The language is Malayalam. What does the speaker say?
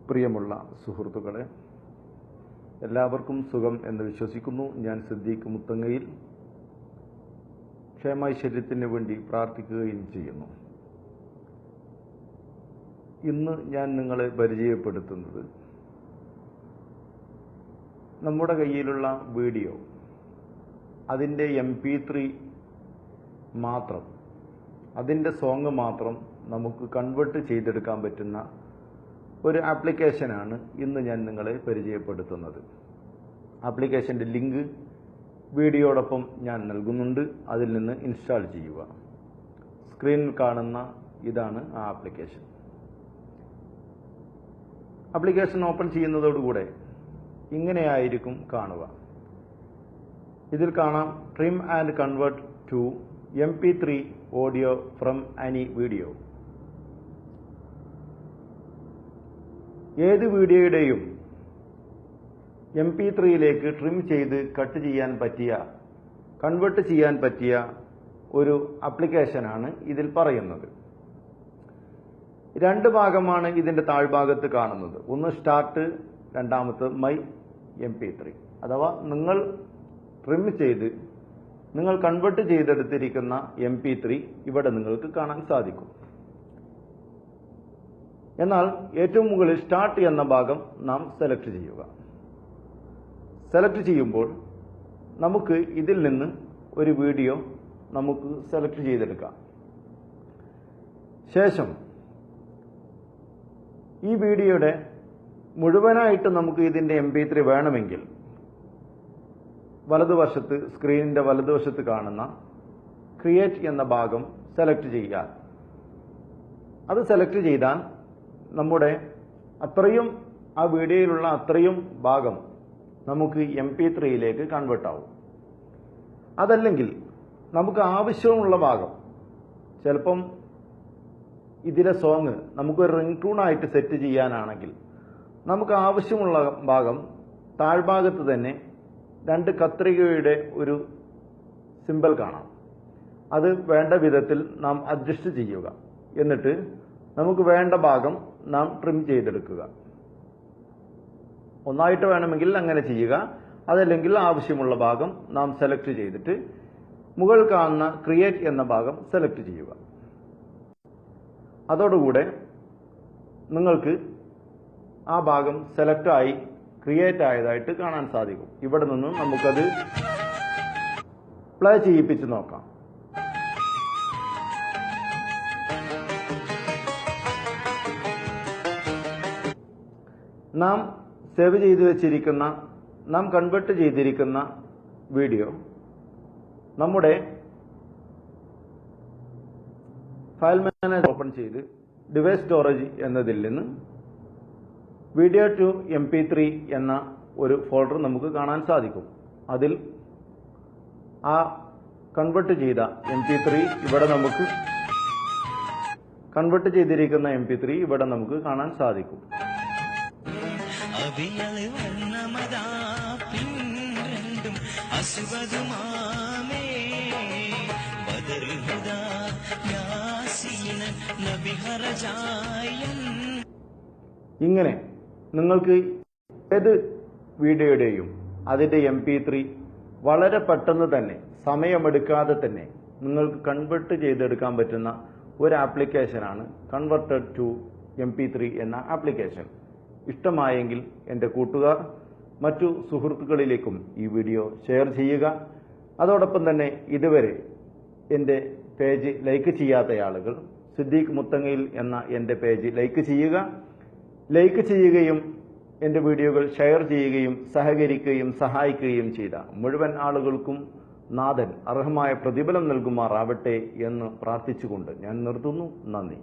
പ്രിയമുള്ള സുഹൃത്തുക്കളെ, എല്ലാവർക്കും സുഖം എന്ന് വിശ്വസിക്കുന്നു. ഞാൻ സിദ്ദീഖ് മുത്തങ്ങയിൽ ക്ഷേമൈശ്വര്യത്തിന് വേണ്ടി പ്രാർത്ഥിക്കുകയും ചെയ്യുന്നു. ഇന്ന് ഞാൻ നിങ്ങളെ പരിചയപ്പെടുത്തുന്നത് നമ്മുടെ കയ്യിലുള്ള വീഡിയോ അതിൻ്റെ MP3 മാത്രം, അതിൻ്റെ സോങ് മാത്രം നമുക്ക് കൺവേർട്ട് ചെയ്തെടുക്കാൻ പറ്റുന്ന ഒരു ആപ്ലിക്കേഷനാണ് ഇന്ന് ഞാൻ നിങ്ങളെ പരിചയപ്പെടുത്തുന്നത്. ആപ്ലിക്കേഷൻ്റെ ലിങ്ക് വീഡിയോടൊപ്പം ഞാൻ നൽകുന്നുണ്ട്. അതിൽ നിന്ന് ഇൻസ്റ്റാൾ ചെയ്യുക. സ്ക്രീനിൽ കാണുന്ന ഇതാണ് ആ ആപ്ലിക്കേഷൻ. ആപ്ലിക്കേഷൻ ഓപ്പൺ ചെയ്യുന്നതോടുകൂടെ ഇങ്ങനെയായിരിക്കും കാണുക. ഇതിൽ കാണാം trim and convert to MP3 audio from any video. ഏത് വീഡിയോയുടെയും MP3യിലേക്ക് ട്രിം ചെയ്ത് കട്ട് ചെയ്യാൻ പറ്റിയ, കൺവേർട്ട് ചെയ്യാൻ പറ്റിയ ഒരു ആപ്ലിക്കേഷനാണ് ഇതിൽ പറയുന്നത്. രണ്ട് ഭാഗമാണ് ഇതിൻ്റെ താഴ്ഭാഗത്ത് കാണുന്നത്. ഒന്ന് സ്റ്റാർട്ട്, രണ്ടാമത്തെ മൈ MP3. അഥവാ നിങ്ങൾ ട്രിം ചെയ്ത് നിങ്ങൾ കൺവേർട്ട് ചെയ്തെടുത്തിരിക്കുന്ന MP3 ഇവിടെ നിങ്ങൾക്ക് കാണാൻ സാധിക്കും. എന്നാൽ ഏറ്റവും മുകളിൽ സ്റ്റാർട്ട് എന്ന ഭാഗം നാം സെലക്ട് ചെയ്യുക. സെലക്ട് ചെയ്യുമ്പോൾ നമുക്ക് ഇതിൽ നിന്ന് ഒരു വീഡിയോ നമുക്ക് സെലക്ട് ചെയ്തെടുക്കാം. ശേഷം ഈ വീഡിയോയുടെ മുഴുവനായിട്ട് നമുക്ക് ഇതിൻ്റെ MP3 വേണമെങ്കിൽ വലതുവശത്ത്, സ്ക്രീനിൻ്റെ വലതുവശത്ത് കാണുന്ന ക്രിയേറ്റ് എന്ന ഭാഗം സെലക്ട് ചെയ്യുക. അത് സെലക്ട് ചെയ്താൽ നമ്മുടെ അത്രയും, ആ വീഡിയോയിലുള്ള അത്രയും ഭാഗം നമുക്ക് MP3യിലേക്ക് കൺവേർട്ട് ആവും. അതല്ലെങ്കിൽ നമുക്ക് ആവശ്യമുള്ള ഭാഗം, ചിലപ്പം ഇതിലെ സോങ് നമുക്കൊരു റിംഗ് ടൂണായിട്ട് സെറ്റ് ചെയ്യാനാണെങ്കിൽ നമുക്ക് ആവശ്യമുള്ള ഭാഗം താഴ്ഭാഗത്ത് തന്നെ രണ്ട് കത്രികയുടെ ഒരു സിമ്പൽ കാണാം. അത് വേണ്ട വിധത്തിൽ നാം അഡ്ജസ്റ്റ് ചെയ്യുക. എന്നിട്ട് നമുക്ക് വേണ്ട ഭാഗം നാം ട്രിം ചെയ്തെടുക്കുക. ഒന്നായിട്ട് വേണമെങ്കിൽ അങ്ങനെ ചെയ്യുക. അതല്ലെങ്കിൽ ആവശ്യമുള്ള ഭാഗം നാം സെലക്ട് ചെയ്തിട്ട് മുകളിൽ കാണുന്ന ക്രിയേറ്റ് എന്ന ഭാഗം സെലക്ട് ചെയ്യുക. അതോടുകൂടെ നിങ്ങൾക്ക് ആ ഭാഗം സെലക്റ്റായി ക്രിയേറ്റ് ആയതായിട്ട് കാണാൻ സാധിക്കും. ഇവിടെ നിന്ന് നമുക്കത് പ്ലേ ചെയ്യിപ്പിച്ച് നോക്കാം. നാം സേവ് ചെയ്തു വെച്ചിരിക്കുന്ന, നാം കൺവേർട്ട് ചെയ്തിരിക്കുന്ന വീഡിയോ നമ്മുടെ ഫയൽ മാനേജർ ഓപ്പൺ ചെയ്ത് ഡിവൈസ് സ്റ്റോറേജ് എന്നതിൽ നിന്ന് വീഡിയോ ടു MP3 എന്ന ഒരു ഫോൾഡർ നമുക്ക് കാണാൻ സാധിക്കും. അതിൽ ആ കൺവേർട്ട് ചെയ്ത MP3 ഇവിടെ നമുക്ക്, കൺവേർട്ട് ചെയ്തിരിക്കുന്ന MP3 ഇവിടെ നമുക്ക് കാണാൻ സാധിക്കും. ഇങ്ങനെ നിങ്ങൾക്ക് ഏത് വീഡിയോയുടെയും അതിൻ്റെ MP3 വളരെ പെട്ടെന്ന് തന്നെ, സമയമെടുക്കാതെ തന്നെ നിങ്ങൾക്ക് കൺവേർട്ട് ചെയ്തെടുക്കാൻ പറ്റുന്ന ഒരു ആപ്ലിക്കേഷനാണ് കൺവേർട്ടഡ് ടു MP3 എന്ന ആപ്ലിക്കേഷൻ. ഇഷ്ടമായെങ്കിൽ എൻ്റെ കൂട്ടുകാർ മറ്റു സുഹൃത്തുക്കളിലേക്കും ഈ വീഡിയോ ഷെയർ ചെയ്യുക. അതോടൊപ്പം തന്നെ ഇതുവരെ എൻ്റെ പേജ് ലൈക്ക് ചെയ്യാത്ത ആളുകൾ സിദ്ദീഖ് മുത്തങ്ങയിൽ എന്ന എൻ്റെ പേജ് ലൈക്ക് ചെയ്യുക. ലൈക്ക് ചെയ്യുകയും എൻ്റെ വീഡിയോകൾ ഷെയർ ചെയ്യുകയും സഹകരിക്കുകയും സഹായിക്കുകയും ചെയ്ത മുഴുവൻ ആളുകൾക്കും നാഥൻ അർഹമായ പ്രതിഫലം നൽകുമാറാവട്ടെ എന്ന് പ്രാർത്ഥിച്ചുകൊണ്ട് ഞാൻ നിർത്തുന്നു. നന്ദി.